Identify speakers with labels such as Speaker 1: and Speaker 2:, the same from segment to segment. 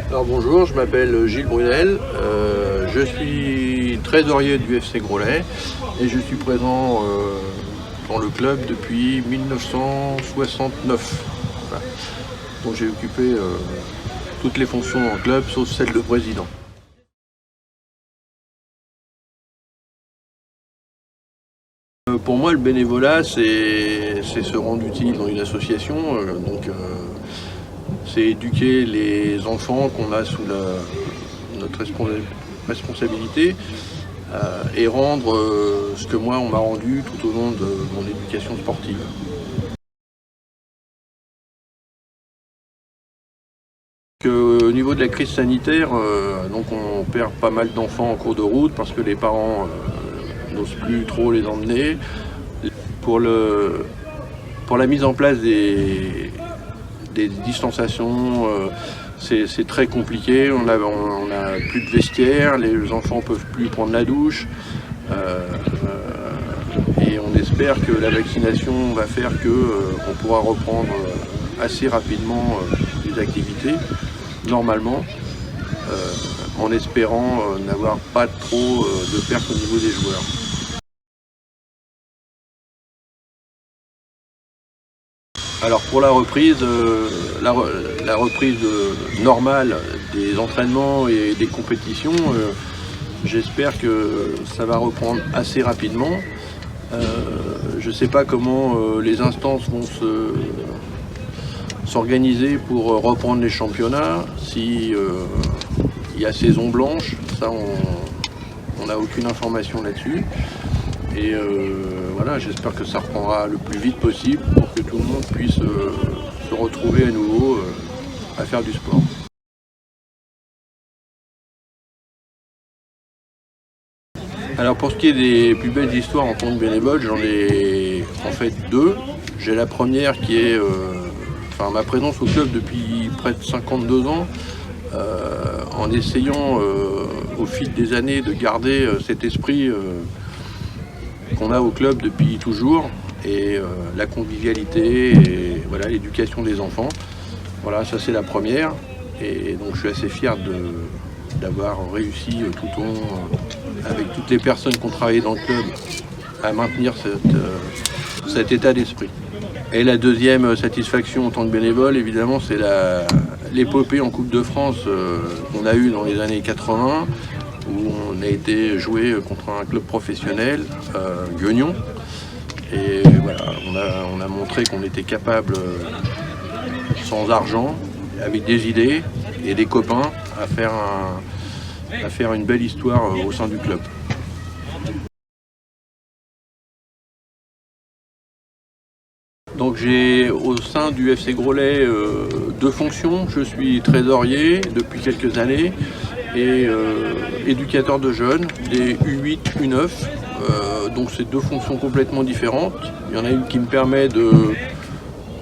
Speaker 1: Alors bonjour, je m'appelle Gilles Brunel, je suis trésorier du FC Groslay et je suis présent dans le club depuis 1969. Voilà. Donc j'ai occupé toutes les fonctions dans le club sauf celle de président. Pour moi, le bénévolat, c'est se rendre utile dans une association. C'est éduquer les enfants qu'on a sous notre responsabilité et rendre ce que moi, on m'a rendu tout au long de mon éducation sportive. Au niveau de la crise sanitaire, on perd pas mal d'enfants en cours de route parce que les parents n'osent plus trop les emmener. Pour la mise en place des distanciations, c'est très compliqué. On a plus de vestiaire, les enfants ne peuvent plus prendre la douche. Et on espère que la vaccination va faire qu'on pourra reprendre assez rapidement les activités, normalement, en espérant n'avoir pas trop de pertes au niveau des joueurs. Alors pour la reprise, la reprise normale des entraînements et des compétitions, j'espère que ça va reprendre assez rapidement. Je ne sais pas comment les instances vont s'organiser pour reprendre les championnats. Si il y a saison blanche, ça on n'a aucune information là-dessus. Et voilà, j'espère que ça reprendra le plus vite possible pour que tout le monde puisse se retrouver à nouveau à faire du sport. Alors pour ce qui est des plus belles histoires en tant que bénévole, j'en ai en fait deux. J'ai la première qui est ma présence au club depuis près de 52 ans, en essayant au fil des années de garder cet esprit qu'on a au club depuis toujours, et la convivialité et voilà, l'éducation des enfants. Voilà, ça c'est la première, et donc je suis assez fier d'avoir réussi tout au long, avec toutes les personnes qui ont travaillé dans le club, à maintenir cet état d'esprit. Et la deuxième satisfaction en tant que bénévole, évidemment, c'est l'épopée en Coupe de France qu'on a eue dans les années 80, où on a été joué contre un club professionnel, Gueugnon. Et voilà, on a montré qu'on était capable, sans argent, avec des idées et des copains, à faire une belle histoire au sein du club. Donc j'ai au sein du FC Groslay deux fonctions. Je suis trésorier depuis quelques années et éducateur de jeunes, des U8, U9. Donc c'est deux fonctions complètement différentes. Il y en a une qui me permet de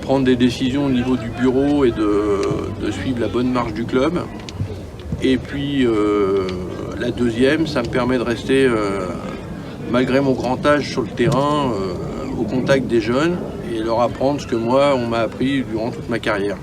Speaker 1: prendre des décisions au niveau du bureau et de suivre la bonne marche du club. Et puis la deuxième, ça me permet de rester, malgré mon grand âge sur le terrain, au contact des jeunes et leur apprendre ce que moi on m'a appris durant toute ma carrière.